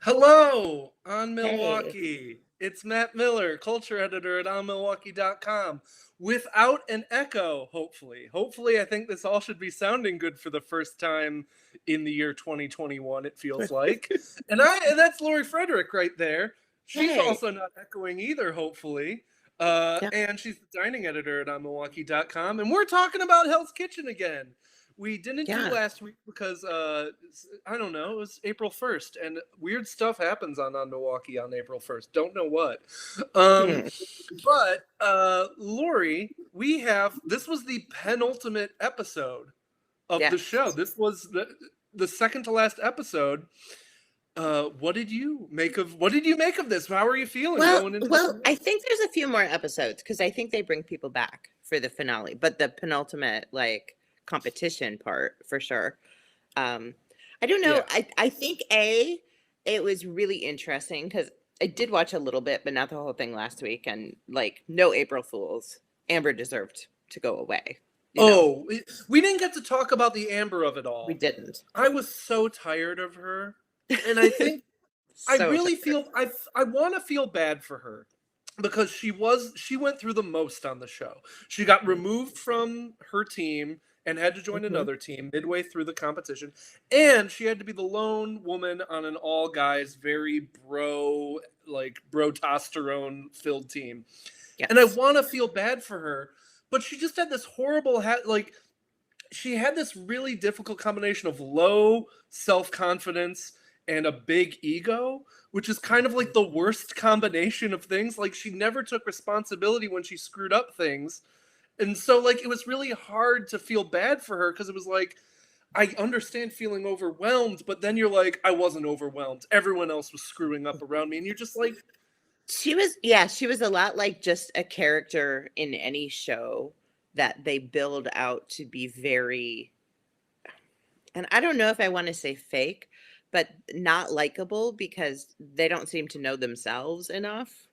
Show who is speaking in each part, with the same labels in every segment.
Speaker 1: Hello, On
Speaker 2: Hey.
Speaker 1: Milwaukee. It's Matt Miller, culture editor at OnMilwaukee.com. Without an echo, hopefully. Hopefully, I think this all should be sounding good for the first time in the year 2021, it feels like. And that's Lori Frederick right there. She's
Speaker 2: Hey.
Speaker 1: also not echoing either, hopefully.
Speaker 2: Yeah.
Speaker 1: And she's the dining editor at OnMilwaukee.com. And we're talking about Hell's Kitchen again. We didn't do
Speaker 2: Yeah.
Speaker 1: last week because I don't know, it was April 1st and weird stuff happens on Milwaukee on April 1st. Don't know what. Um,
Speaker 2: Hmm.
Speaker 1: but Lori, this was the penultimate episode of
Speaker 2: Yeah.
Speaker 1: the show. This was the second to last episode. What did you make of this? How are you feeling
Speaker 2: Well,
Speaker 1: going into the
Speaker 2: well, I
Speaker 1: finale?
Speaker 2: think there's a few more episodes because I think they bring people back for the finale, but the penultimate competition part for sure. Um, I don't know.
Speaker 1: Yeah.
Speaker 2: I think it was really interesting because I did watch a little bit, but not the whole thing last week, and no April Fools. Amber deserved to go away. You know,
Speaker 1: Oh, we didn't get to talk about the Amber of it
Speaker 2: we
Speaker 1: all.
Speaker 2: didn't.
Speaker 1: I was so tired of her. And I think I
Speaker 2: So
Speaker 1: really
Speaker 2: tired.
Speaker 1: feel I want to feel bad for her because she went through the most on the show. She got removed from her team and had to join
Speaker 2: Mhm.
Speaker 1: another team midway through the competition, and she had to be the lone woman on an all guys very brotestosterone filled team. And I
Speaker 2: Yes.
Speaker 1: want to feel bad for her, but she just had this horrible she had this really difficult combination of low self-confidence and a big ego, which is kind of like the worst combination of things. Like she never took responsibility when she screwed up things. And so it was really hard to feel bad for her because it was like I understand feeling overwhelmed, but then you're like I wasn't overwhelmed. Everyone else was screwing up around me and you're just like
Speaker 2: She was a lot like just a character in any show that they build out to be very, and I don't know if I want to say fake, but not likable because they don't seem to know themselves enough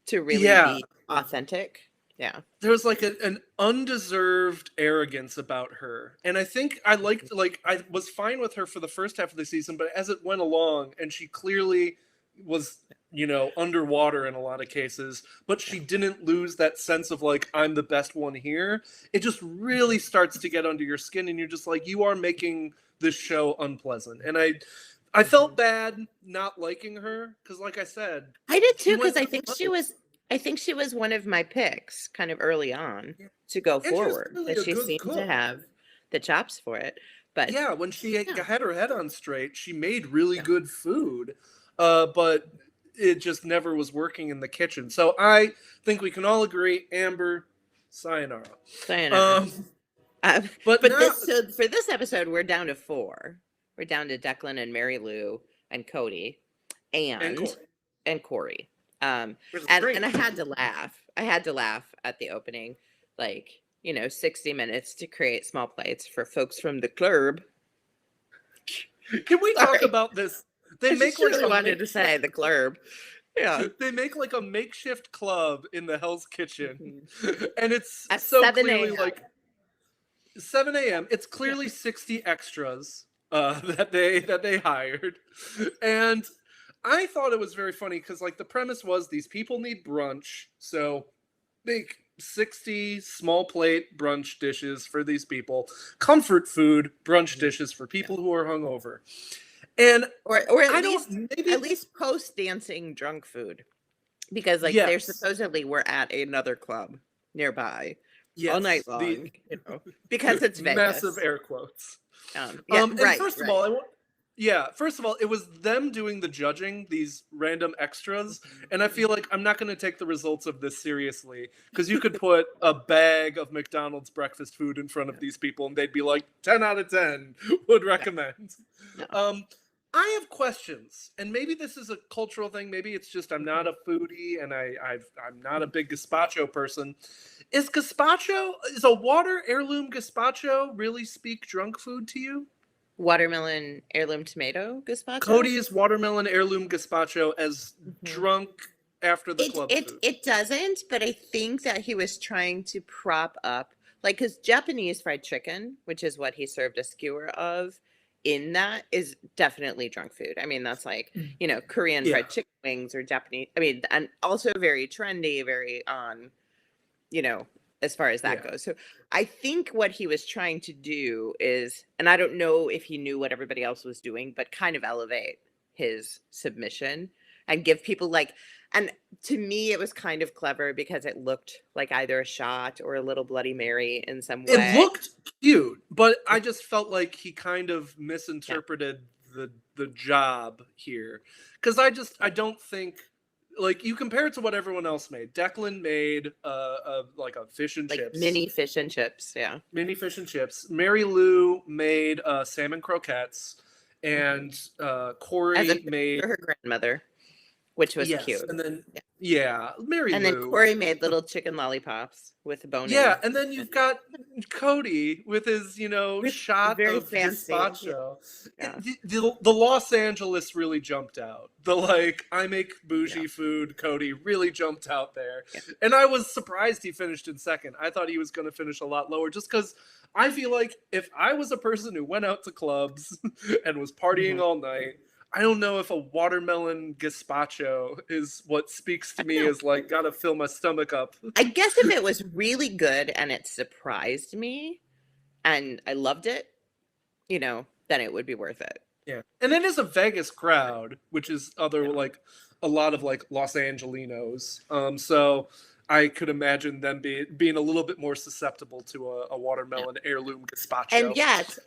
Speaker 2: to really
Speaker 1: yeah,
Speaker 2: be authentic. Yeah.
Speaker 1: there's an undeserved arrogance about her, and I think I was fine with her for the first half of the season, but as it went along and she clearly was underwater in a lot of cases, but
Speaker 2: Yeah.
Speaker 1: she didn't lose that sense of I'm the best one here. It just really starts to get under your skin and you're just like you are making this show unpleasant. And I felt
Speaker 2: Mhm.
Speaker 1: bad not liking her because like I said,
Speaker 2: I did
Speaker 1: she
Speaker 2: too
Speaker 1: went
Speaker 2: because
Speaker 1: through the most.
Speaker 2: I think she was one of my picks kind of early on
Speaker 1: Yeah.
Speaker 2: to go
Speaker 1: And she was
Speaker 2: forward.
Speaker 1: clearly
Speaker 2: That
Speaker 1: a
Speaker 2: she
Speaker 1: good
Speaker 2: seemed to
Speaker 1: cook.
Speaker 2: have the chops for it. But
Speaker 1: Yeah, when she
Speaker 2: yeah.
Speaker 1: had her head on straight, she made really
Speaker 2: Yeah.
Speaker 1: good food, but it just never was working in the kitchen. So I think we can all agree, Amber, sayonara.
Speaker 2: Sayonara.
Speaker 1: Um, but
Speaker 2: But
Speaker 1: now,
Speaker 2: for this episode, we're down to four. We're down to Declan and Mary Lou and Cody
Speaker 1: and
Speaker 2: and
Speaker 1: Corey,
Speaker 2: Corey. Um,
Speaker 1: which is
Speaker 2: and
Speaker 1: great.
Speaker 2: I had to laugh. I had to laugh at the opening, 60 minutes to create small plates for folks from the club.
Speaker 1: Can we talk
Speaker 2: Sorry,
Speaker 1: about this? They
Speaker 2: I
Speaker 1: make
Speaker 2: just really
Speaker 1: a
Speaker 2: wanted to say
Speaker 1: makeshift.
Speaker 2: the club. Yeah.
Speaker 1: They make a makeshift club in the Hell's Kitchen,
Speaker 2: Mhm.
Speaker 1: and it's
Speaker 2: At
Speaker 1: so
Speaker 2: 7
Speaker 1: clearly
Speaker 2: a.m.
Speaker 1: 7 a.m. It's
Speaker 2: Yeah.
Speaker 1: clearly 60 extras that they hired, and I thought it was very funny because the premise was these people need brunch, so make 60 small plate brunch dishes for these people, comfort food brunch
Speaker 2: Mhm.
Speaker 1: dishes for
Speaker 2: Yeah.
Speaker 1: people who are hungover, and
Speaker 2: Or
Speaker 1: I don't maybe
Speaker 2: at
Speaker 1: it's
Speaker 2: least post dancing drunk food. Because they're
Speaker 1: yes
Speaker 2: supposedly were at another club nearby all
Speaker 1: yes
Speaker 2: night
Speaker 1: the
Speaker 2: long, because it's
Speaker 1: massive
Speaker 2: Vegas.
Speaker 1: air quotes.
Speaker 2: Yeah,
Speaker 1: And
Speaker 2: right,
Speaker 1: first of
Speaker 2: right.
Speaker 1: all, first of all, it was them doing the judging, these random extras,
Speaker 2: Mhm.
Speaker 1: and I feel like I'm not going to take the results of this seriously because you could put a bag of McDonald's breakfast food in front of
Speaker 2: Yeah,
Speaker 1: these people and they'd be like 10 out of 10 would
Speaker 2: yeah,
Speaker 1: recommend.
Speaker 2: no.
Speaker 1: Um, I have questions, and maybe this is a cultural thing. Maybe it's just I'm not
Speaker 2: Mhm,
Speaker 1: a foodie and I'm not a
Speaker 2: mhm.
Speaker 1: big gazpacho person. Is a water heirloom gazpacho really speak drunk food to you?
Speaker 2: Watermelon heirloom tomato gazpacho.
Speaker 1: Cody's watermelon heirloom gazpacho as
Speaker 2: Mhm.
Speaker 1: drunk after the
Speaker 2: It
Speaker 1: club
Speaker 2: it
Speaker 1: food.
Speaker 2: it doesn't, but I think that he was trying to prop up, because Japanese fried chicken, which is what he served a skewer of, in that is definitely junk food. I mean, that's like, you know, Korean
Speaker 1: Yeah.
Speaker 2: fried chicken wings or Japanese. I mean, and also very trendy, very on, you know, as far as that
Speaker 1: Yeah.
Speaker 2: goes. So I think what he was trying to do is, and I don't know if he knew what everybody else was doing, but kind of elevate his submission and give people like, and to me, it was kind of clever because it looked like either a shot or a little Bloody Mary in some
Speaker 1: It
Speaker 2: way.
Speaker 1: looked cute, but I just felt like he kind of misinterpreted the job here. Because I don't think, like, you compare it to what everyone else made. Declan made like a fish and
Speaker 2: Like
Speaker 1: chips,
Speaker 2: mini fish and chips. Yeah.
Speaker 1: mini fish and chips. Mary Lou made salmon croquettes, and
Speaker 2: As a
Speaker 1: Corey
Speaker 2: tribute
Speaker 1: made,
Speaker 2: to her grandmother, which was
Speaker 1: yes,
Speaker 2: cute.
Speaker 1: and then
Speaker 2: Yeah.
Speaker 1: yeah, Mary
Speaker 2: And then
Speaker 1: Lou.
Speaker 2: Corey made little chicken lollipops with bone
Speaker 1: Yeah,
Speaker 2: in.
Speaker 1: and then you've got Cody with his,
Speaker 2: With
Speaker 1: shot
Speaker 2: very
Speaker 1: of
Speaker 2: fancy.
Speaker 1: gazpacho.
Speaker 2: Yeah.
Speaker 1: The Los Angeles really jumped out. The like, I make bougie
Speaker 2: Yeah.
Speaker 1: food, Cody really jumped out there.
Speaker 2: Yeah.
Speaker 1: And I was surprised he finished in second. I thought he was going to finish a lot lower just because I feel like if I was a person who went out to clubs and was partying
Speaker 2: Mhm.
Speaker 1: all night, I don't know if a watermelon gazpacho is what speaks to
Speaker 2: I
Speaker 1: me
Speaker 2: know.
Speaker 1: as like, gotta fill my stomach up.
Speaker 2: I guess if it was really good and it surprised me and I loved it, you know, then it would be worth it.
Speaker 1: Yeah. And it is a Vegas crowd, which is other
Speaker 2: Yeah.
Speaker 1: like a lot of like Los Angelinos. So I could imagine them being a little bit more susceptible to a watermelon heirloom gazpacho.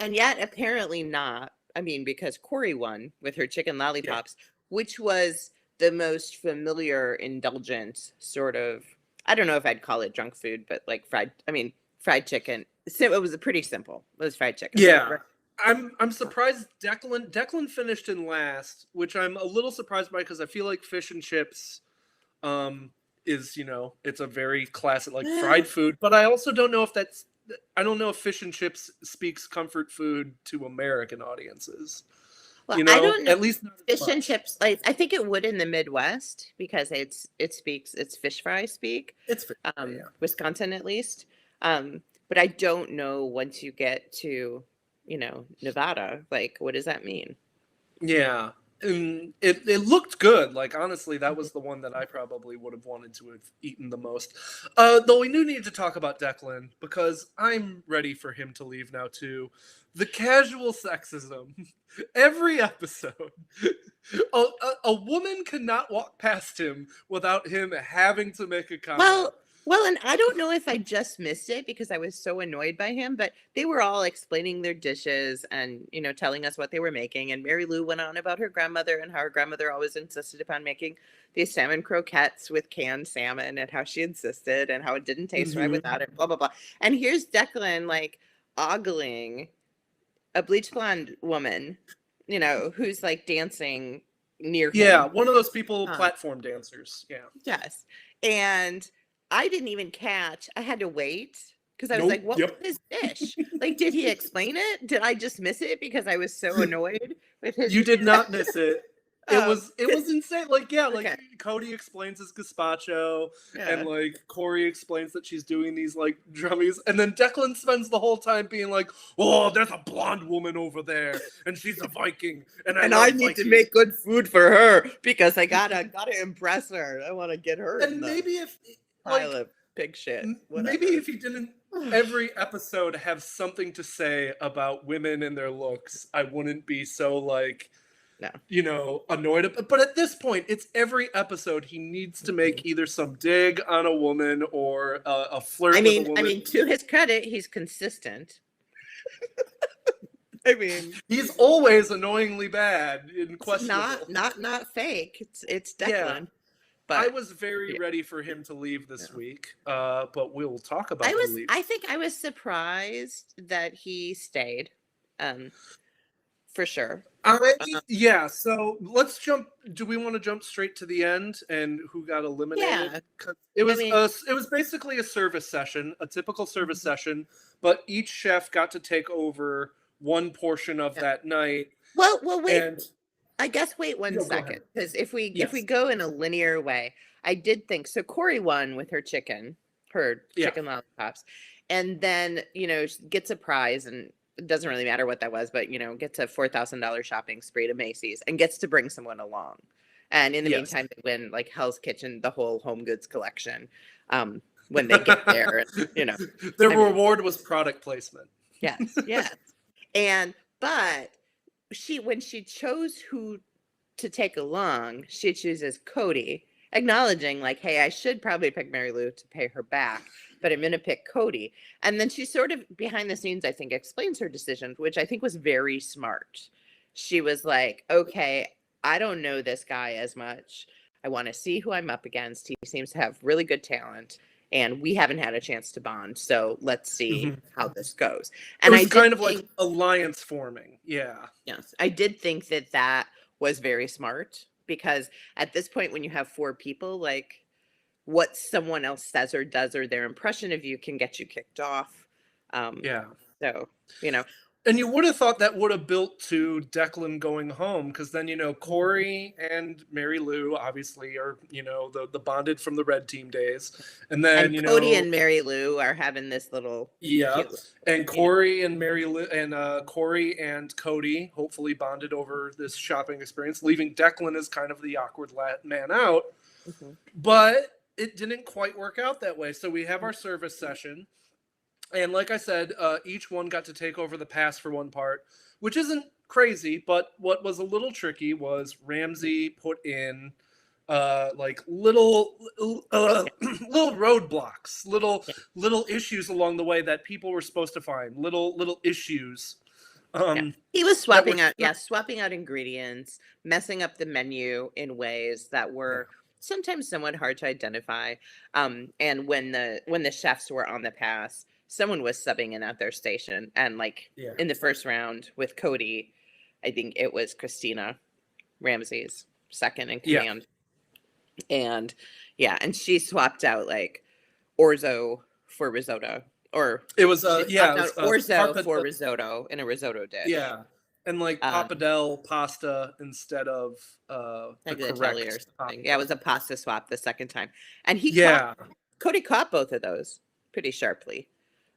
Speaker 2: And yet apparently not. I mean, because Corey won with her chicken lollipops, which was the most familiar, indulgent sort of, I don't know if I'd call it junk food, but like fried chicken. So it was pretty simple. It was fried chicken.
Speaker 1: Yeah.
Speaker 2: Right?
Speaker 1: I'm surprised Declan finished in last, which I'm a little surprised by because I feel like fish and chips is, it's a very classic like fried food, but I also don't know if I don't know if fish and chips speaks comfort food to American audiences.
Speaker 2: Well, I don't know.
Speaker 1: At least not as
Speaker 2: Fish and
Speaker 1: much.
Speaker 2: chips, like I think it would in the Midwest because it's fish fry speak.
Speaker 1: It's fish fry, yeah.
Speaker 2: Wisconsin at least. But I don't know once you get to, Nevada, like what does that mean?
Speaker 1: Yeah. And it looked good. Like, honestly, that was the one that I probably would have wanted to have eaten the most. Though we do need to talk about Declan because I'm ready for him to leave now too. The casual sexism. Every episode, a woman cannot walk past him without him having to make a comment.
Speaker 2: Well, and I don't know if I just missed it because I was so annoyed by him, but they were all explaining their dishes and, telling us what they were making. And Mary Lou went on about her grandmother and how her grandmother always insisted upon making these salmon croquettes with canned salmon and how she insisted and how it didn't taste right without it, blah, blah, blah. And here's Declan like ogling a bleach blonde woman, who's like dancing near him.
Speaker 1: Yeah, one of those people, platform dancers. Yeah.
Speaker 2: Yes. And I didn't even catch. I had to wait because I was like, what was his dish? Like, did he explain it? Did I just miss it because I was so annoyed with his
Speaker 1: You did not miss it. It was insane. Like, yeah, like
Speaker 2: Okay.
Speaker 1: Cody explains his gazpacho,
Speaker 2: Yeah.
Speaker 1: and like Corey explains that she's doing these like drummies, and then Declan spends the whole time being like, "Oh, there's a blonde woman over there, and she's a Viking, and I
Speaker 2: need to
Speaker 1: Vikings."
Speaker 2: make good food for her because I gotta impress her. I want to get her
Speaker 1: And
Speaker 2: in the
Speaker 1: maybe if
Speaker 2: pile of pig shit.
Speaker 1: maybe if he didn't every episode have something to say about women and their looks, I wouldn't be so like,
Speaker 2: No.
Speaker 1: Annoyed. But at this point, it's every episode he needs to make either some dig on a woman or a flirt with a woman.
Speaker 2: I mean, to his credit, he's consistent. I mean,
Speaker 1: he's always annoyingly bad and questionable.
Speaker 2: Not fake. It's Declan.
Speaker 1: Yeah.
Speaker 2: But
Speaker 1: I was very ready for him to leave this week, but we'll talk about the leave.
Speaker 2: I think I was surprised that he stayed, for sure.
Speaker 1: Yeah, so let's jump. Do we want to jump straight to the end and who got eliminated?
Speaker 2: Yeah.
Speaker 1: 'Cause it was basically a service session, a typical service session, but each chef got to take over one portion of that night.
Speaker 2: Well, wait.
Speaker 1: And
Speaker 2: I guess wait one
Speaker 1: go
Speaker 2: second, because if we
Speaker 1: Yes.
Speaker 2: go in a linear way, I did think so. Corey won with her chicken lollipops, and then gets a prize, and it doesn't really matter what that was, but you know, gets a $4,000 shopping spree to Macy's and gets to bring someone along. And in the
Speaker 1: Yes.
Speaker 2: meantime, they win like Hell's Kitchen, the whole home goods collection. When they get there, and, you know,
Speaker 1: Their
Speaker 2: I mean,
Speaker 1: reward was product placement.
Speaker 2: yes, yes. And but when she chose who to take along, she chooses Cody, acknowledging like, hey, I should probably pick Mary Lou to pay her back, but I'm gonna pick Cody. And then she sort of behind the scenes, I think, explains her decision, which I think was very smart. She was like, okay, I don't know this guy as much. I want to see who I'm up against. He seems to have really good talent, and we haven't had a chance to bond. So let's see how this goes. And
Speaker 1: It was
Speaker 2: I
Speaker 1: kind
Speaker 2: did
Speaker 1: of like
Speaker 2: think,
Speaker 1: alliance forming. Yeah.
Speaker 2: yes, I did think that that was very smart, because at this point, when you have four people, like what someone else says or does or their impression of you can get you kicked off.
Speaker 1: Yeah.
Speaker 2: So, you know,
Speaker 1: And you would have thought that would have built to Declan going home, because then, Corey and Mary Lou obviously are, the bonded from the red team days. And then,
Speaker 2: and Cody and Mary Lou are having this little
Speaker 1: yeah.
Speaker 2: cute,
Speaker 1: And
Speaker 2: you know,
Speaker 1: Corey and Mary Lou and Corey and Cody hopefully bonded over this shopping experience, leaving Declan as kind of the awkward man out.
Speaker 2: mhm.
Speaker 1: But it didn't quite work out that way. So we have our service session. And like I said, each one got to take over the pass for one part, which isn't crazy. But what was a little tricky was Ramsey put in like little little roadblocks, little issues along the way that people were supposed to find, little issues.
Speaker 2: Yeah. He was swapping out ingredients, messing up the menu in ways that were sometimes somewhat hard to identify. And when the chefs were on the pass, someone was subbing in at their station. And like in the first round with Cody, I think it was Christina Ramsey's second in command. And and she swapped out like orzo for risotto. Or
Speaker 1: it was
Speaker 2: orzo for risotto in a risotto dish.
Speaker 1: Yeah. And like pappardelle pasta instead of the correct
Speaker 2: or something. Yeah, it was a pasta swap the second time. And Cody caught both of those pretty sharply.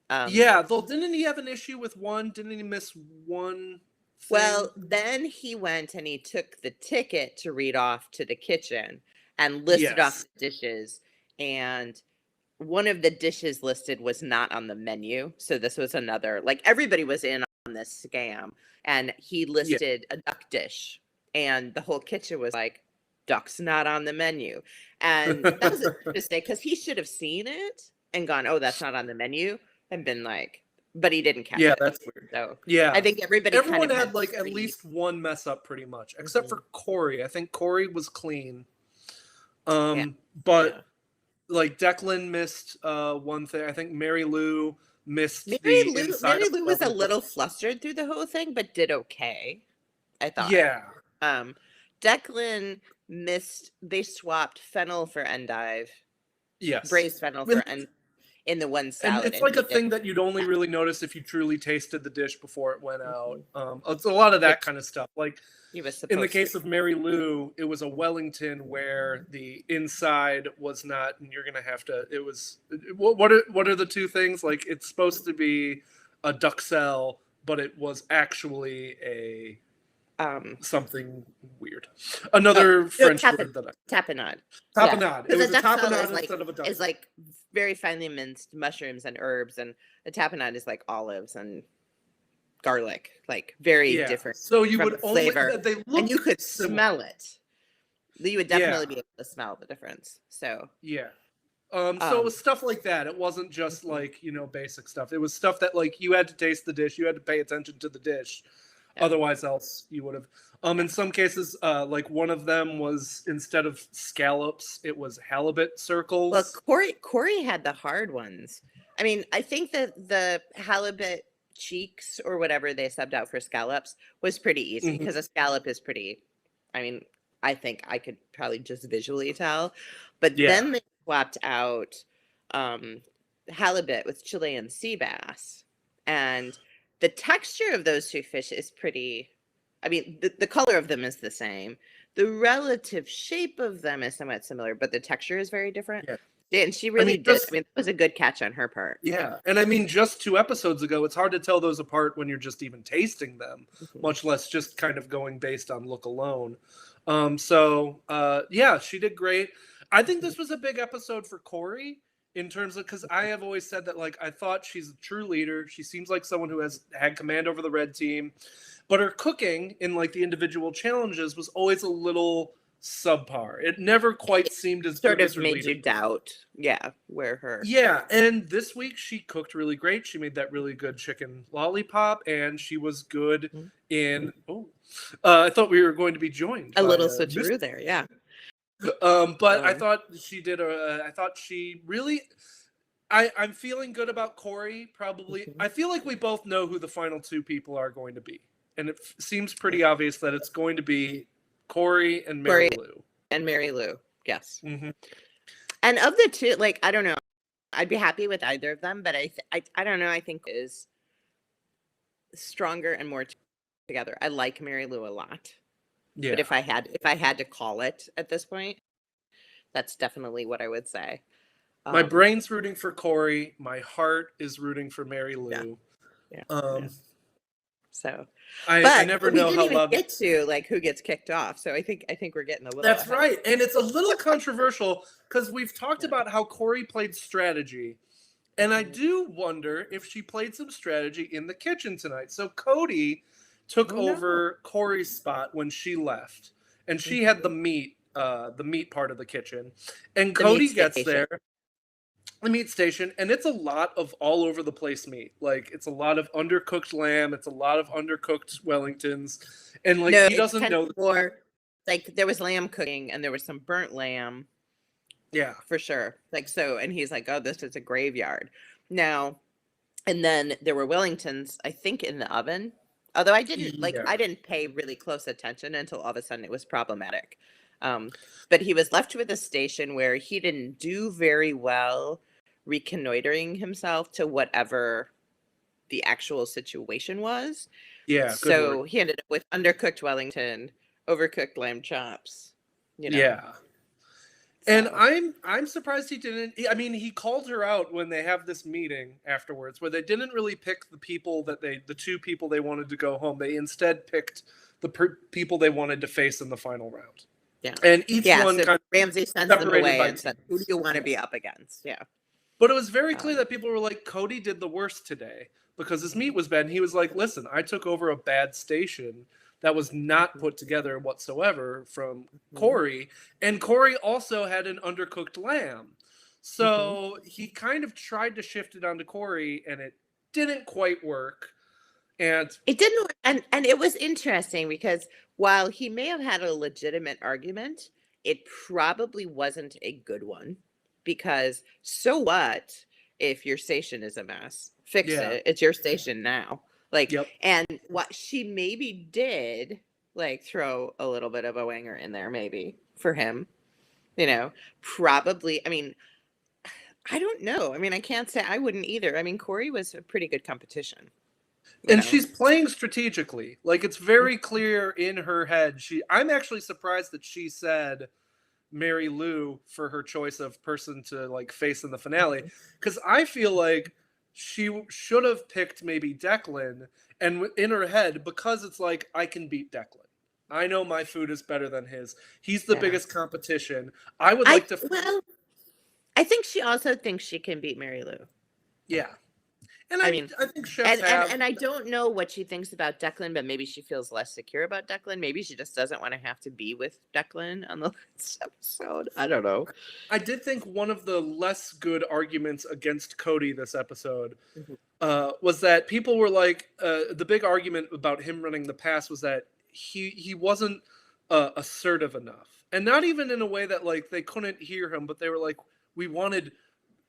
Speaker 1: Though didn't he have an issue with one? Didn't he miss one thing?
Speaker 2: Well, then he went and he took the ticket to read off to the kitchen and listed off the dishes, and one of the dishes listed was not on the menu. So this was another, like everybody was in on this scam, and he listed a duck dish, and the whole kitchen was like, duck's not on the menu. And that was a mistake, because he should have seen it and gone, oh, that's not on the menu, and been like, but he didn't catch it.
Speaker 1: Yeah, that's weird.
Speaker 2: So
Speaker 1: I
Speaker 2: think
Speaker 1: everyone had like at least one mess up pretty much, except for Corey. I think Corey was clean. But like Declan missed one thing. I think Mary Lou missed
Speaker 2: Mary Lou was a little flustered through the whole thing, but did okay, I thought.
Speaker 1: Yeah.
Speaker 2: Declan missed. They swapped fennel for endive.
Speaker 1: Yes.
Speaker 2: Braised fennel for in the one salad.
Speaker 1: And it's like a thing that you'd only really notice if you truly tasted the dish before it went out. It's a lot of that kind of stuff. Like in the case of Mary Lou, it was a Wellington where the inside was not, and you're gonna have to. It was what are the two things? Like it's supposed to be a duxelle, but it was actually a something weird. Another French word that
Speaker 2: tapenade.
Speaker 1: Tapenade.
Speaker 2: Yeah.
Speaker 1: It was a tapenade
Speaker 2: instead of a duxelle. It's like very finely minced mushrooms and herbs, and a tapenade is like olives and garlic, like very different.
Speaker 1: So you would
Speaker 2: flavor,
Speaker 1: they look
Speaker 2: and you could
Speaker 1: similar.
Speaker 2: smell it. You would definitely be able to smell the difference. So
Speaker 1: so it was stuff like that. It wasn't just like basic stuff. It was stuff that like you had to taste the dish, you had to pay attention to the dish. Otherwise, else you would have. In some cases, like one of them was instead of scallops, it was halibut circles.
Speaker 2: Well, Corey had the hard ones. I mean, I think that the halibut cheeks or whatever they subbed out for scallops was pretty easy, because a scallop is pretty. I mean, I think I could probably just visually tell, but then they swapped out halibut with Chilean sea bass, and the texture of those two fish is pretty. I mean, the color of them is the same. The relative shape of them is somewhat similar, but the texture is very different. Yeah, and she really did.
Speaker 1: just
Speaker 2: I mean, that was a good catch on her part.
Speaker 1: yeah, and I mean, just 2 episodes ago, it's hard to tell those apart when you're just even tasting them,
Speaker 2: Mhm.
Speaker 1: much less just kind of going based on look alone. Yeah, she did great. I think this was a big episode for Corey in terms of, because I have always said that, like, I thought she's a true leader. She seems like someone who has had command over the red team, but her cooking in like the individual challenges was always a little subpar. It never quite seemed as
Speaker 2: Sort
Speaker 1: good as
Speaker 2: of
Speaker 1: her
Speaker 2: made
Speaker 1: leader.
Speaker 2: you doubt, where her.
Speaker 1: Yeah, and this week she cooked really great. She made that really good chicken lollipop, and she was good
Speaker 2: Mhm.
Speaker 1: in. Oh, I thought we were going to be joined
Speaker 2: A
Speaker 1: by
Speaker 2: little
Speaker 1: Miss.
Speaker 2: switcheroo there, yeah.
Speaker 1: But I
Speaker 2: Um,
Speaker 1: thought she did a. I thought she really. I'm feeling good about Corey. Probably,
Speaker 2: mhm.
Speaker 1: I feel like we both know who the final 2 people are going to be, and it seems pretty obvious that it's going to be Corey and Mary
Speaker 2: Corey
Speaker 1: Lou.
Speaker 2: and Mary Lou, yes.
Speaker 1: Mm-hmm.
Speaker 2: And of the two, like, I don't know, I'd be happy with either of them, but I don't know. I think is stronger and more together. I like Mary Lou a lot,
Speaker 1: Yeah.
Speaker 2: but if I had to call it at this point, that's definitely what I would say.
Speaker 1: My brain's rooting for Corey. My heart is rooting for Mary Lou.
Speaker 2: Yeah. So,
Speaker 1: I never
Speaker 2: we
Speaker 1: know
Speaker 2: didn't
Speaker 1: how
Speaker 2: even
Speaker 1: loud.
Speaker 2: get to like who gets kicked off. So I think we're getting a little.
Speaker 1: That's
Speaker 2: ahead.
Speaker 1: right, and it's a little controversial because we've talked about how Corey played strategy, and I do wonder if she played some strategy in the kitchen tonight. So Cody took
Speaker 2: Oh, no.
Speaker 1: over Corey's spot when she left, and she had the meat part of the kitchen, and
Speaker 2: The
Speaker 1: Cody
Speaker 2: meat
Speaker 1: gets
Speaker 2: station.
Speaker 1: there. The meat station, and it's a lot of all over the place meat. Like, it's a lot of undercooked lamb, it's a lot of undercooked Wellingtons, and like
Speaker 2: No,
Speaker 1: he
Speaker 2: it's
Speaker 1: doesn't
Speaker 2: kind
Speaker 1: know.
Speaker 2: of more like there was lamb cooking and there was some burnt lamb
Speaker 1: Yeah,
Speaker 2: for sure. Like so, and he's like, "Oh, this is a graveyard." Now, and then there were Wellingtons, I think, in the oven. Although I
Speaker 1: yeah,
Speaker 2: didn't pay really close attention until all of a sudden it was problematic. But he was left with a station where he didn't do very well reconnoitering himself to whatever the actual situation was.
Speaker 1: yeah. Good
Speaker 2: So
Speaker 1: word.
Speaker 2: he ended up with undercooked Wellington, overcooked lamb chops,
Speaker 1: Yeah. And
Speaker 2: So
Speaker 1: I'm surprised he didn't. I mean, he called her out when they have this meeting afterwards, where they didn't really pick the 2 people they wanted to go home. They instead picked the people they wanted to face in the final round.
Speaker 2: yeah.
Speaker 1: And each one
Speaker 2: So
Speaker 1: kind of
Speaker 2: Ramsey sends them
Speaker 1: separated
Speaker 2: away
Speaker 1: by
Speaker 2: and said, "Who do
Speaker 1: teams.
Speaker 2: you want to
Speaker 1: Yeah.
Speaker 2: be up against?" Yeah.
Speaker 1: But it was very clear
Speaker 2: Um,
Speaker 1: that people were like, Cody did the worst today because his meat was bad. And he was like, listen, I took over a bad station that was not put together whatsoever from Corey. And Corey also had an undercooked lamb. So he kind of tried to shift it onto Corey, and it didn't quite work. And
Speaker 2: It didn't, and it was interesting because while he may have had a legitimate argument, it probably wasn't a good one because so what if your station is a mess? Fix
Speaker 1: yeah,
Speaker 2: it. It's your station now. Like,
Speaker 1: yep.
Speaker 2: and what she maybe did, like, throw a little bit of a winger in there, maybe for him, probably. I mean, I don't know. I mean, I can't say I wouldn't either. I mean, Corey was a pretty good competition.
Speaker 1: And she's playing strategically. Like, it's very clear in her head. I'm actually surprised that she said Mary Lou for her choice of person to like face in the finale, because I feel like she should have picked maybe Declan, and in her head, because it's like, I can beat Declan. I know my food is better than his. He's the
Speaker 2: Yeah.
Speaker 1: biggest competition. I would like to.
Speaker 2: Well, I think she also thinks she can beat Mary Lou.
Speaker 1: Yeah, and
Speaker 2: I
Speaker 1: I
Speaker 2: mean,
Speaker 1: think chefs have.
Speaker 2: and I don't know what she thinks about Declan, but maybe she feels less secure about Declan. Maybe she just doesn't want to have to be with Declan on the last episode. I don't know.
Speaker 1: I did think one of the less good arguments against Cody this episode was that people were like, the big argument about him running the pass was that he wasn't assertive enough, and not even in a way that like they couldn't hear him, but they were like, we wanted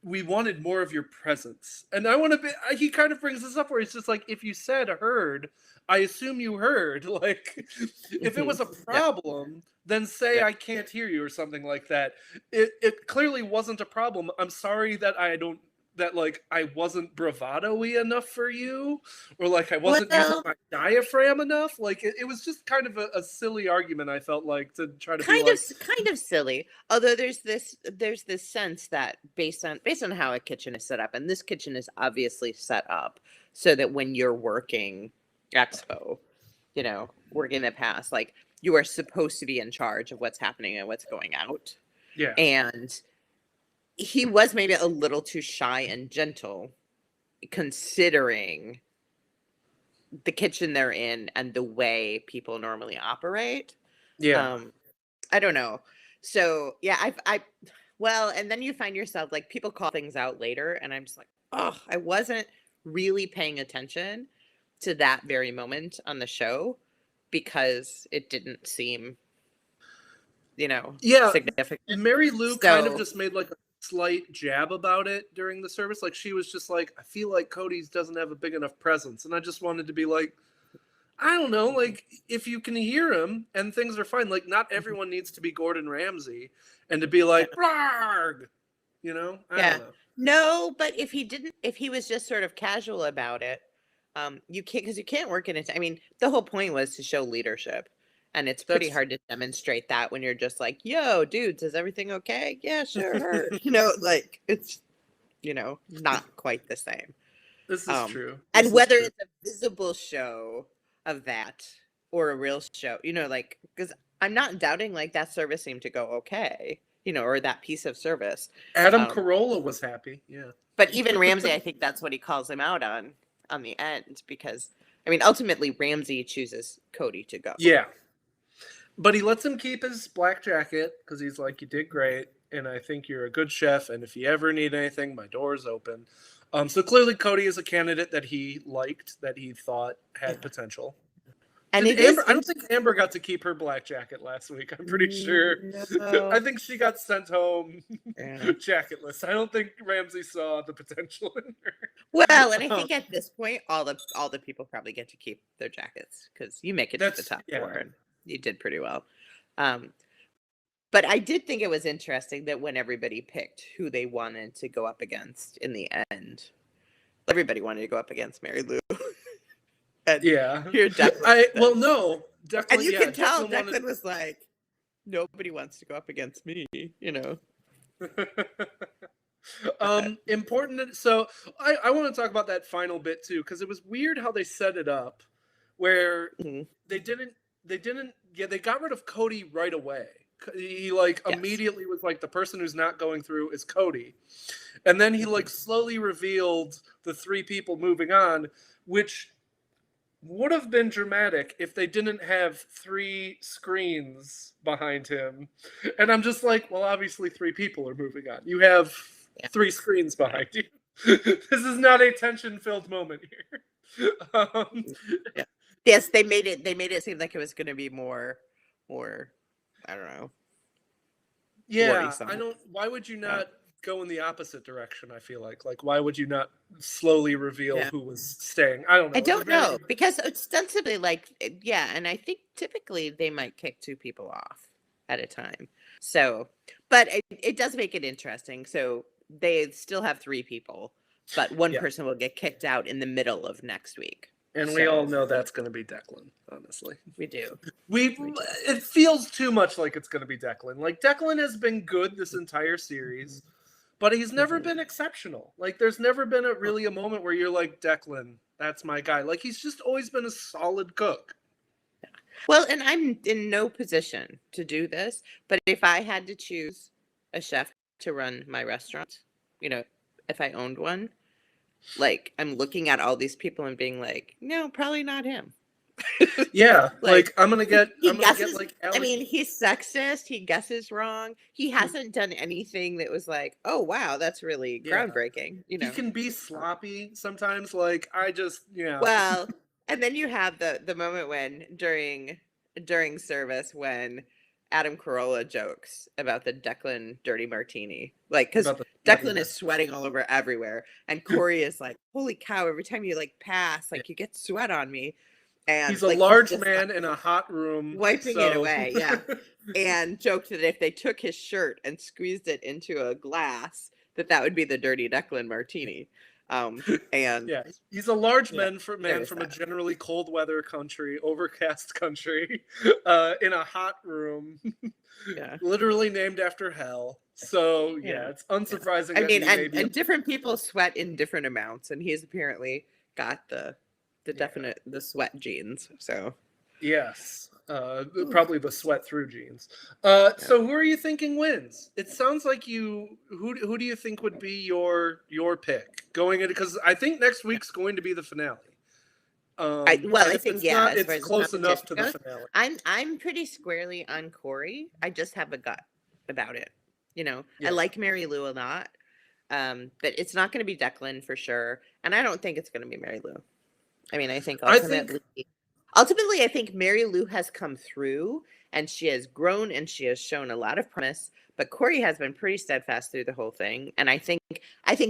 Speaker 1: more of your presence. And I want to be. He kind of brings this up where he's just like, if you said heard, I assume you heard. Like, if it was a problem, then say I can't hear you or something like that. It clearly wasn't a problem. I'm sorry that I don't that like I wasn't bravado-y enough for you, or like I wasn't using
Speaker 2: Well,
Speaker 1: my diaphragm enough. Like it was just kind of a silly argument. I felt like to try to be
Speaker 2: kind of
Speaker 1: like,
Speaker 2: kind of silly. Although there's this sense that based on how a kitchen is set up, and this kitchen is obviously set up so that when you're working expo, working the pass, like you are supposed to be in charge of what's happening and what's going out.
Speaker 1: yeah,
Speaker 2: And he was maybe a little too shy and gentle considering the kitchen they're in and the way people normally operate.
Speaker 1: yeah,
Speaker 2: Um, I don't know. So yeah, well, and then you find yourself like people call things out later, and I'm just like, oh, I wasn't really paying attention to that very moment on the show because it didn't seem,
Speaker 1: yeah.
Speaker 2: significant.
Speaker 1: Mary Lou kind of
Speaker 2: So
Speaker 1: just made like a slight jab about it during the service. Like she was just like, I feel like Cody's doesn't have a big enough presence, and I just wanted to be like, I don't know, like if you can hear him and things are fine, like not everyone needs to be Gordon Ramsay and to be like, blarg, I
Speaker 2: yeah,
Speaker 1: don't know.
Speaker 2: no, but if he was just sort of casual about it, you can't because you can't work in it. I mean, the whole point was to show leadership. And it's pretty
Speaker 1: That's
Speaker 2: hard to demonstrate that when you're just like, yo, dudes, is everything okay? Yeah, sure. Like it's, not quite the same.
Speaker 1: this is true. This
Speaker 2: And
Speaker 1: is
Speaker 2: whether
Speaker 1: true.
Speaker 2: it's a visible show of that or a real show, like, because I'm not doubting like that service seemed to go okay, or that piece of service.
Speaker 1: Adam
Speaker 2: Um,
Speaker 1: Carolla was happy. Yeah.
Speaker 2: but even Ramsey, I think that's what he calls him out on the end, because I mean, ultimately Ramsey chooses Cody to go.
Speaker 1: Yeah. But he lets him keep his black jacket because he's like, you did great. And I think you're a good chef. And if you ever need anything, my door's open. So clearly Cody is a candidate that he liked, that he thought had potential.
Speaker 2: And
Speaker 1: Did
Speaker 2: it is.
Speaker 1: Amber, I don't think Amber got to keep her black jacket last week. I'm pretty sure.
Speaker 2: No.
Speaker 1: I think she got sent home
Speaker 2: Yeah.
Speaker 1: jacketless. I don't think Ramsey saw the potential in her.
Speaker 2: Well, and I think at this point, all the people probably get to keep their jackets because you make it to the top four, and you did pretty well. But I did think it was interesting that when everybody picked who they wanted to go up against in the end, everybody wanted to go up against Mary Lou. And
Speaker 1: Yeah.
Speaker 2: you're Declan.
Speaker 1: No. Declan,
Speaker 2: And you can tell
Speaker 1: Declan
Speaker 2: Declan was like, nobody wants to go up against me,
Speaker 1: Important. So I want to talk about that final bit too, because it was weird how they set it up, where
Speaker 2: Mhm.
Speaker 1: they got rid of Cody right away. He
Speaker 2: Yes.
Speaker 1: immediately was like, the person who's not going through is Cody, and then he slowly revealed the three people moving on, which would have been dramatic if they didn't have three screens behind him. And I'm just like, well, obviously three people are moving on. You have three screens behind you. This is not a tension-filled moment here.
Speaker 2: Yes, they made it seem like it was going to be more, I don't know.
Speaker 1: Yeah, I don't. Why would you not go in the opposite direction? I feel like why would you not slowly reveal who was staying? I don't know.
Speaker 2: I don't know, because ostensibly, and I think typically they might kick two people off at a time. So, but it does make it interesting. So they still have three people, but one person will get kicked out in the middle of next week.
Speaker 1: And we all know that's going to be Declan, honestly.
Speaker 2: We do.
Speaker 1: It feels too much like it's going to be Declan. Like, Declan has been good this entire series, but he's never been exceptional. Like, there's never been really a moment where you're like, Declan, that's my guy. Like, he's just always been a solid cook.
Speaker 2: Well, and I'm in no position to do this, but if I had to choose a chef to run my restaurant, if I owned one, like, I'm looking at all these people and being like, no, probably not him.
Speaker 1: Yeah, I'm gonna get
Speaker 2: I mean, he's sexist, he guesses wrong, he hasn't done anything that was like, oh wow, that's really groundbreaking.
Speaker 1: He can be sloppy sometimes. Like,
Speaker 2: Well, and then you have the moment when during service when Adam Carolla jokes about the Declan dirty martini, like, because Declan is sweating all over everywhere, and Corey is like, holy cow, every time you pass, you get sweat on me. And
Speaker 1: he's a large man in a hot room
Speaker 2: wiping it away. And joked that if they took his shirt and squeezed it into a glass, that would be the Dirty Declan martini. And
Speaker 1: Yeah, he's a large
Speaker 2: yeah,
Speaker 1: man
Speaker 2: there's
Speaker 1: from a
Speaker 2: that.
Speaker 1: generally cold weather country, overcast country, in a hot room,
Speaker 2: Yeah.
Speaker 1: literally named after hell. So
Speaker 2: Yeah.
Speaker 1: yeah, it's
Speaker 2: Yeah.
Speaker 1: unsurprising
Speaker 2: I
Speaker 1: that
Speaker 2: mean,
Speaker 1: he may be.
Speaker 2: and different people sweat in different amounts, and he's apparently got the
Speaker 1: Yeah.
Speaker 2: definite the sweat genes. So
Speaker 1: Yes, probably the sweat through genes.
Speaker 2: yeah.
Speaker 1: So who are you thinking wins? It sounds like you. Who do you think would be your pick going into? Because I think next week's going to be the finale.
Speaker 2: Well,
Speaker 1: And
Speaker 2: I
Speaker 1: if
Speaker 2: think
Speaker 1: it's
Speaker 2: yeah,
Speaker 1: not,
Speaker 2: as far
Speaker 1: it's
Speaker 2: as the
Speaker 1: close enough
Speaker 2: competition
Speaker 1: to the
Speaker 2: goes,
Speaker 1: finale.
Speaker 2: I'm pretty squarely on Corey. I just have a gut about it. You know, I
Speaker 1: Yeah,
Speaker 2: like Mary Lou a lot, but it's not going to be Declan for sure, and I don't think it's going to be Mary Lou. I mean, I think
Speaker 1: I think
Speaker 2: ultimately, I think Mary Lou has come through, and she has grown, and she has shown a lot of promise. But Corey has been pretty steadfast through the whole thing, and I think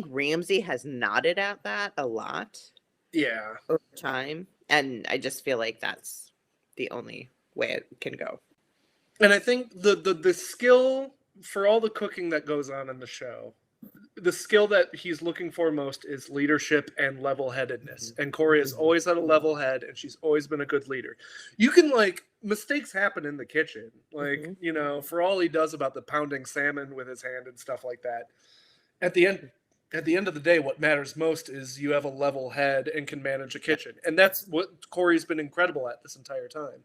Speaker 2: Ramsey has nodded at that a lot
Speaker 1: yeah.
Speaker 2: over time, and I just feel like that's the only way it can go.
Speaker 1: And I think the skill for all the cooking that goes on in the show, the skill that he's looking for most is leadership and level-headedness. And Corey has always had a level head, and she's always been a good leader. You can like mistakes happen in the kitchen, like
Speaker 2: Mm-hmm.
Speaker 1: for all he does about the pounding salmon with his hand and stuff like that. At the end, at the end of the day, what matters most is you have a level head and can manage a
Speaker 2: Yep.
Speaker 1: kitchen, and that's what Corey's been incredible at this entire time.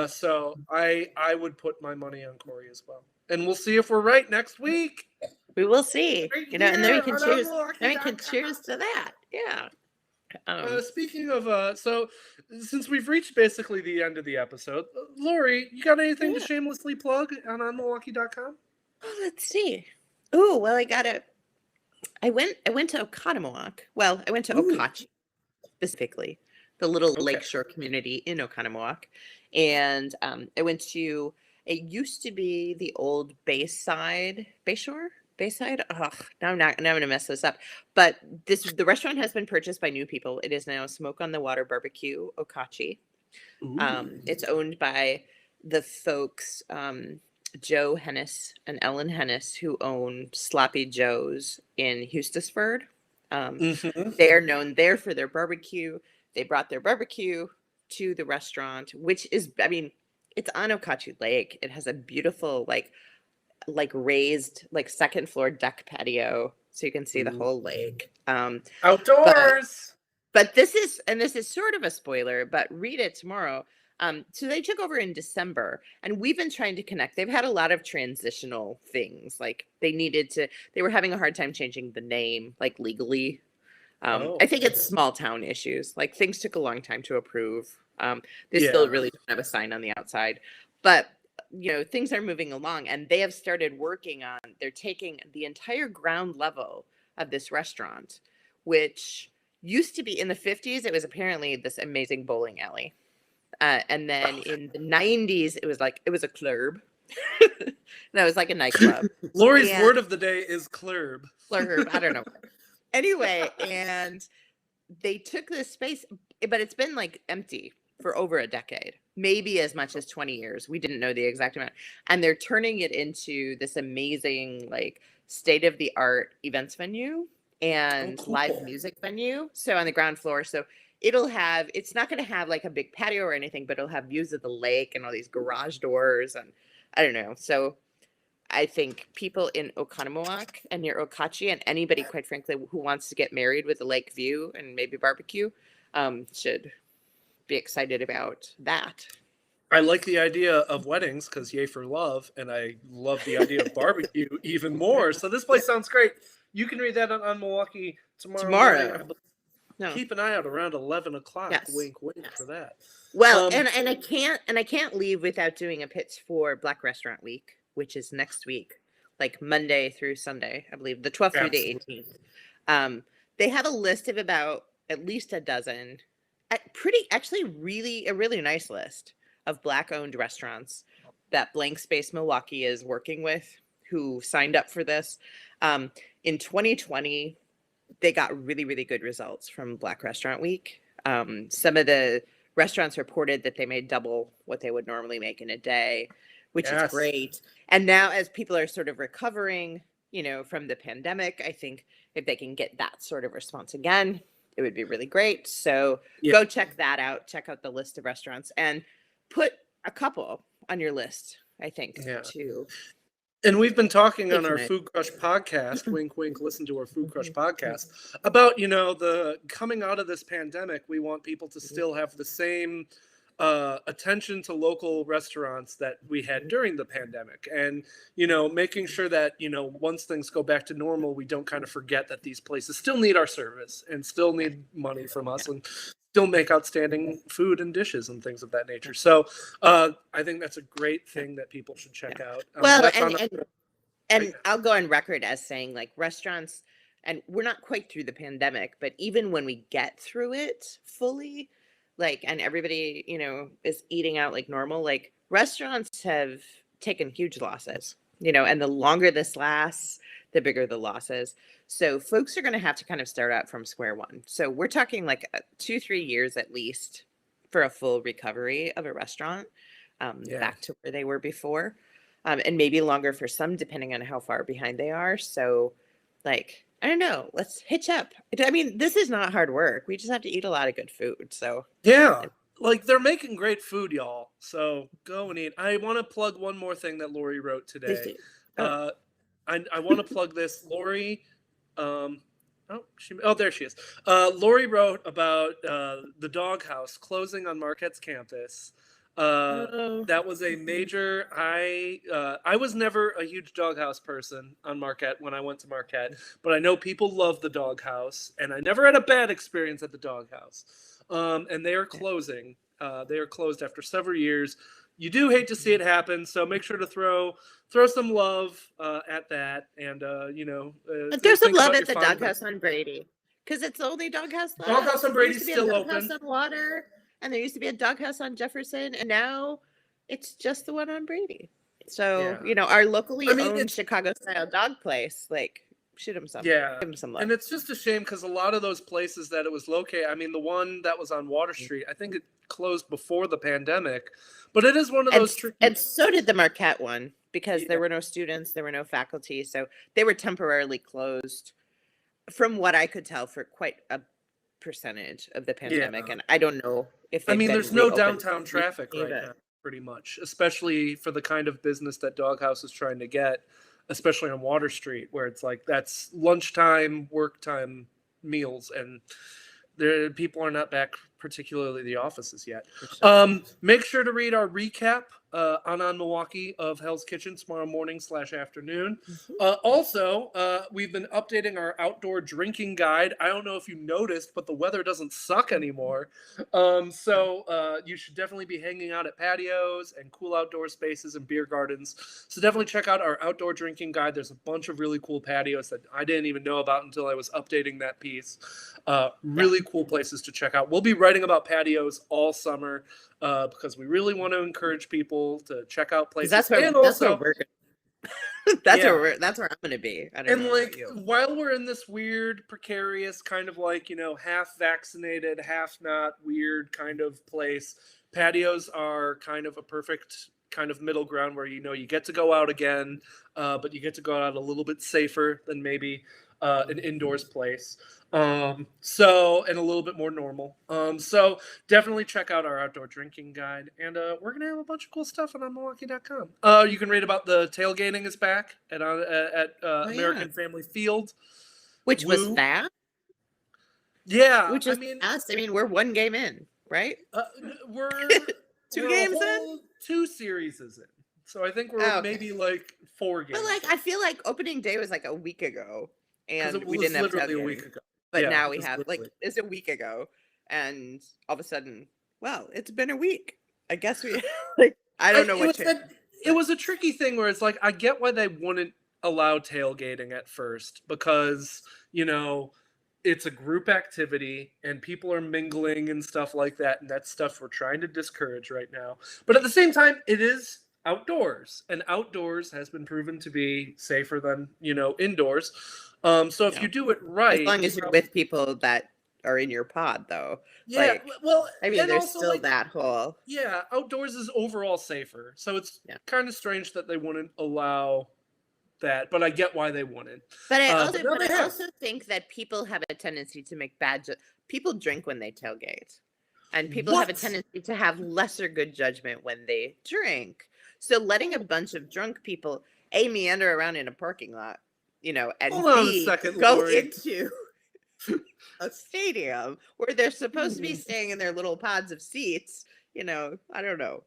Speaker 1: So I would put my money on Corey as well, and we'll see if we're right next week.
Speaker 2: We will see,
Speaker 1: Right
Speaker 2: and then we
Speaker 1: here
Speaker 2: can
Speaker 1: on
Speaker 2: cheers. Then we can
Speaker 1: Unlucky.com.
Speaker 2: cheers to that. Yeah.
Speaker 1: Speaking of, so since we've reached basically the end of the episode, Lori, you got anything to
Speaker 2: Yeah.
Speaker 1: shamelessly plug on Unlucky.com?
Speaker 2: Oh, let's see. Oh, well, I went to Oconomowoc. Well, I went to
Speaker 1: Ooh.
Speaker 2: Okachi specifically, the little
Speaker 1: Okay.
Speaker 2: lakeshore community in Oconomowoc, and I went to. It used to be the old Bayside, Bayside. Oh, now I'm gonna mess this up. But the restaurant has been purchased by new people. It is now Smoke on the Water Barbecue Okachi.
Speaker 1: Ooh.
Speaker 2: It's owned by the folks Joe Hennis and Ellen Hennis, who own Sloppy Joe's in Hustisford.
Speaker 1: Mm-hmm.
Speaker 2: They are known there for their barbecue. They brought their barbecue to the restaurant, which is, I mean, it's on Okachi Lake. It has a beautiful, like raised, like second floor deck patio, so you can see the whole lake.
Speaker 1: Outdoors.
Speaker 2: But this is sort of a spoiler, but read it tomorrow. So they took over in December, and we've been trying to connect. They've had a lot of transitional things, like they were having a hard time changing the name, like legally. I think it's small town issues. Like things took a long time to approve. They still really don't have a sign on the outside, but things are moving along, and they have started working on. They're taking the entire ground level of this restaurant, which used to be in the 50s. It was apparently this amazing bowling alley. And then in the 90s, it was a club. No, it was like a nightclub.
Speaker 1: Lori's word of the day is club.
Speaker 2: Club, I don't know. Anyway, and they took this space, but it's been like empty for over a decade, maybe as much as 20 years. We didn't know the exact amount. And they're turning it into this amazing, like, state-of-the-art events venue and live music venue. So on the ground floor. So it's not going to have like a big patio or anything, but it'll have views of the lake and all these garage doors. And I don't know. So I think people in Oconomowoc and near Okachi, and anybody, quite frankly, who wants to get married with a lake view and maybe barbecue, should be excited about that.
Speaker 1: I like the idea of weddings because yay for love, and I love the idea of barbecue even more. So this place sounds great. You can read that on Milwaukee tomorrow. Morning.
Speaker 2: No.
Speaker 1: Keep an eye out around 11 o'clock.
Speaker 2: Yes.
Speaker 1: Wink, wink for that.
Speaker 2: Well, and I can't leave without doing a pitch for Black Restaurant Week, which is next week, like Monday through Sunday, I believe, the 12th through the 18th. They have a list of about at least a dozen, a really nice list of Black-owned restaurants that Blank Space Milwaukee is working with, who signed up for this. In 2020, they got really, really good results from Black Restaurant Week. Some of the restaurants reported that they made double what they would normally make in a day, which is great. And now, as people are sort of recovering, from the pandemic. I think if they can get that sort of response again, it would be really great. So
Speaker 1: Yeah.
Speaker 2: go check that out. Check out the list of restaurants and put a couple on your list, I think,
Speaker 1: Yeah.
Speaker 2: to
Speaker 1: And we've been talking on our
Speaker 2: patronage.
Speaker 1: Food Crush podcast, wink, wink, listen to our Food Crush
Speaker 2: Mm-hmm.
Speaker 1: podcast, about, the coming out of this pandemic, we want people to still have the same attention to local restaurants that we had during the pandemic. And, making sure that, once things go back to normal, we don't kind of forget that these places still need our service and still need money from us and still make outstanding food and dishes and things of that nature. So I think that's a great thing that people should check out.
Speaker 2: Well,
Speaker 1: That's
Speaker 2: and I'll go on record as saying, like, restaurants, and we're not quite through the pandemic, but even when we get through it fully, like, and everybody, is eating out like normal, like, restaurants have taken huge losses, and the longer this lasts, the bigger the losses. So folks are going to have to kind of start out from square one. So we're talking like 2-3 years at least for a full recovery of a restaurant, back to where they were before. And maybe longer for some, depending on how far behind they are. So, like, I don't know, let's hitch up. I mean, this is not hard work. We just have to eat a lot of good food. So,
Speaker 1: yeah, like, they're making great food, y'all. So go and eat. I want to plug one more thing that Lori wrote today. I want to plug this. Lori, there she is. Lori wrote about the doghouse closing on Marquette's campus. That was a major. I was never a huge doghouse person on Marquette when I went to Marquette, but I know people love the doghouse, and I never had a bad experience at the doghouse. And they are closing. They are closed after several years. You do hate to see it happen, so make sure to throw some love at that, and
Speaker 2: throw some love at the doghouse on Brady, because it's the only doghouse left.
Speaker 1: Doghouse on Brady's still open.
Speaker 2: Doghouse on Water. And there used to be a doghouse on Jefferson, and now it's just the one on Brady. So, our locally owned Chicago-style dog place, like, shoot him some.
Speaker 1: Yeah.
Speaker 2: Give him some love.
Speaker 1: And it's just a shame because a lot of those places that it was located, I mean, the one that was on Water Street, I think it closed before the pandemic, but it is one of those tricky.
Speaker 2: And so did the Marquette one, because there were no students, there were no faculty, so they were temporarily closed, from what I could tell, for quite a percentage of the pandemic. And I don't know if
Speaker 1: there's no downtown traffic right now, pretty much, especially for the kind of business that Doghouse is trying to get, especially on Water Street, where it's like that's lunchtime, work time meals, and people are not back, particularly the offices yet. Make sure to read our recap on Milwaukee of Hell's Kitchen tomorrow morning / afternoon. Also, we've been updating our outdoor drinking guide. I don't know if you noticed, but the weather doesn't suck anymore. So you should definitely be hanging out at patios and cool outdoor spaces and beer gardens. So definitely check out our outdoor drinking guide. There's a bunch of really cool patios that I didn't even know about until I was updating that piece. Really cool places to check out. We'll be writing about patios all summer. Because we really want to encourage people to check out places.
Speaker 2: That's where we're that's where I'm going to be. I don't know
Speaker 1: while we're in this weird, precarious kind of like, half vaccinated, half not weird kind of place, patios are kind of a perfect kind of middle ground where, you get to go out again, but you get to go out a little bit safer than maybe an indoors place. And a little bit more normal. So definitely check out our outdoor drinking guide, and we're gonna have a bunch of cool stuff on Milwaukee.com. You can read about the tailgating is back at American Family Field,
Speaker 2: which was fast.
Speaker 1: Yeah,
Speaker 2: which is fast. I mean, we're one game in, right?
Speaker 1: We're
Speaker 2: 2 games in,
Speaker 1: 2 series is in. So I think we're maybe like 4 games.
Speaker 2: But like, I feel like opening day was like a week ago, and we didn't have
Speaker 1: literally a week ago.
Speaker 2: But now we have it's a week ago, and all of a sudden, it's been a week. I guess we I don't know what changed.
Speaker 1: It was a tricky thing where it's like, I get why they wouldn't allow tailgating at first, because it's a group activity and people are mingling and stuff like that, and that's stuff we're trying to discourage right now. But at the same time, it is outdoors, and outdoors has been proven to be safer than indoors. So if you do it right,
Speaker 2: as long as you're with people that are in your pod, though.
Speaker 1: Yeah,
Speaker 2: I mean, there's still that whole.
Speaker 1: Yeah, outdoors is overall safer. So it's kind of strange that they wouldn't allow that, but I get why they wouldn't.
Speaker 2: But I
Speaker 1: But now they have.
Speaker 2: also think that people have a tendency to make people drink when they tailgate. And people have a
Speaker 1: What?
Speaker 2: tendency to have lesser good judgment when they drink. So letting a bunch of drunk people meander around in a parking lot, and
Speaker 1: Hold on a
Speaker 2: B,
Speaker 1: second,
Speaker 2: go
Speaker 1: Lori.
Speaker 2: into a stadium where they're supposed to be staying in their little pods of seats, I don't know.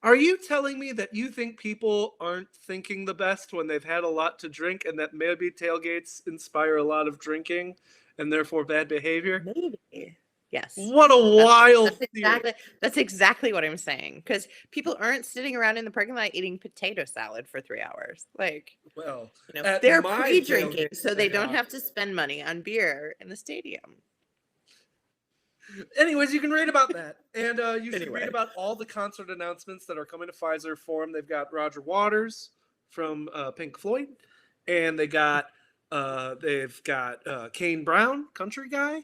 Speaker 1: Are you telling me that you think people aren't thinking the best when they've had a lot to drink, and that maybe tailgates inspire a lot of drinking and therefore bad behavior?
Speaker 2: Maybe. Yes.
Speaker 1: What a wild theory.
Speaker 2: That's exactly what I'm saying. Because people aren't sitting around in the parking lot eating potato salad for 3 hours. Like,
Speaker 1: Well,
Speaker 2: they're
Speaker 1: my
Speaker 2: pre-drinking,
Speaker 1: tailgate
Speaker 2: so they don't
Speaker 1: hangout-
Speaker 2: have to spend money on beer in the stadium.
Speaker 1: Anyways, you can read about that. And you should
Speaker 2: Anyway.
Speaker 1: read about all the concert announcements that are coming to Pfizer Forum. They've got Roger Waters from Pink Floyd, and they've got Kane Brown, country guy,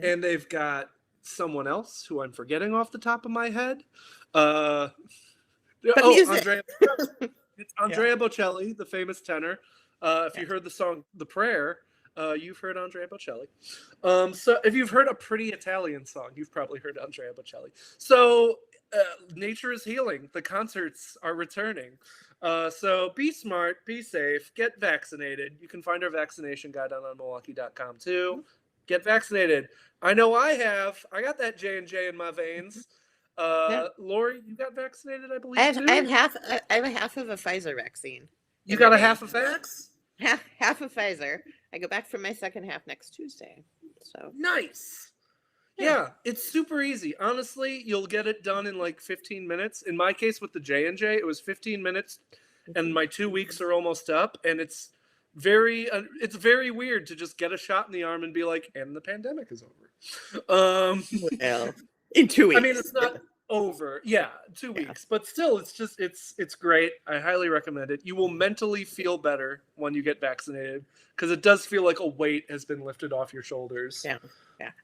Speaker 1: and they've got someone else who I'm forgetting off the top of my head.
Speaker 2: Music.
Speaker 1: It's Andrea Bocelli, the famous tenor. If you heard the song "The Prayer," you've heard Andrea Bocelli. So if you've heard a pretty Italian song, you've probably heard Andrea Bocelli. So nature is healing. The concerts are returning. So be smart, be safe, get vaccinated. You can find our vaccination guide on unmilwaukee.com too. Get vaccinated. I know I have. I got that J&J in my veins. Lori, you got vaccinated, I believe, too?
Speaker 2: I have half of a Pfizer vaccine.
Speaker 1: You got a half a vax?
Speaker 2: Half a Pfizer. I go back for my second half next Tuesday. So
Speaker 1: nice. Yeah, it's super easy. Honestly, you'll get it done in like 15 minutes. In my case with the J&J, it was 15 minutes, and my 2 weeks are almost up, and it's very weird to just get a shot in the arm and be like, and the pandemic is over.
Speaker 2: Well, in 2 weeks.
Speaker 1: I mean, it's not over. Yeah, 2 weeks. But still, it's great. I highly recommend it. You will mentally feel better when you get vaccinated, because it does feel like a weight has been lifted off your shoulders.
Speaker 2: Yeah.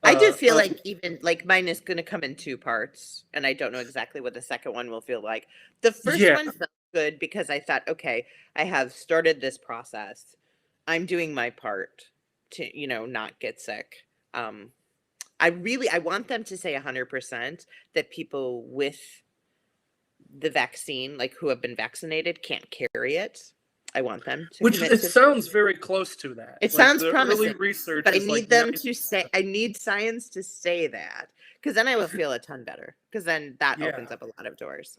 Speaker 2: I do feel like even like mine is going to come in 2 parts, and I don't know exactly what the second one will feel like. The first one felt good because I thought, okay, I have started this process. I'm doing my part to, not get sick. I want them to say 100% that people with the vaccine, like who have been vaccinated, can't carry it. I want them to.
Speaker 1: Which it sounds very close to that.
Speaker 2: It sounds
Speaker 1: the
Speaker 2: promising.
Speaker 1: Early research,
Speaker 2: but I
Speaker 1: is
Speaker 2: need
Speaker 1: like
Speaker 2: them to say. I need science to say that, because then I will feel a ton better. Because then that opens up a lot of doors.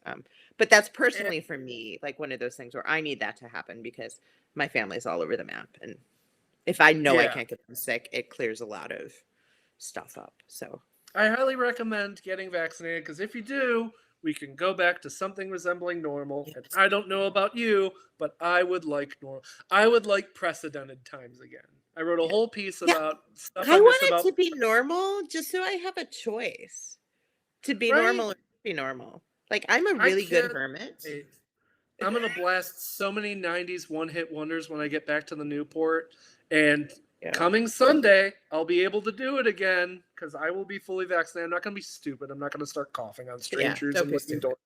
Speaker 2: But that's personally for me, like one of those things where I need that to happen because my family's all over the map, and if I know I can't get them sick, it clears a lot of stuff up. So
Speaker 1: I highly recommend getting vaccinated, because if you do, we can go back to something resembling normal. And I don't know about you, but I would like normal. I would like precedented times again. I wrote a whole piece about stuff
Speaker 2: I want it to be normal, just so I have a choice to be normal or be normal. Like, I'm a really good hermit.
Speaker 1: I'm gonna blast so many 90s one-hit wonders when I get back to the Newport, and coming Sunday, I'll be able to do it again because I will be fully vaccinated. I'm not going to be stupid. I'm not going to start coughing on strangers and listening to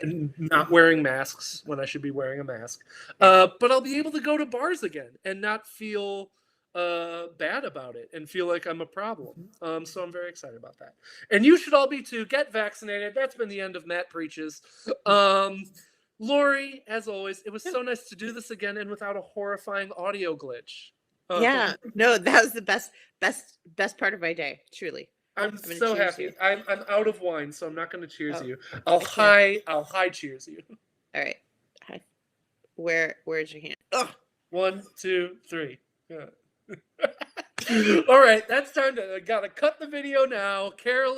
Speaker 1: and not wearing masks when I should be wearing a mask. But I'll be able to go to bars again and not feel bad about it and feel like I'm a problem. So I'm very excited about that. And you should all be too. Get vaccinated. That's been the end of Matt Preaches. Lori, as always, it was so nice to do this again and without a horrifying audio glitch.
Speaker 2: No, that was the best part of my day, truly.
Speaker 1: I'm so happy. I'm out of wine, so I'm not going to cheers you. I'll high cheers you.
Speaker 2: All right. Hi. Where's your hand?
Speaker 1: Oh. 1, 2, 3. Yeah. All right, that's time to gotta cut the video now. Carol.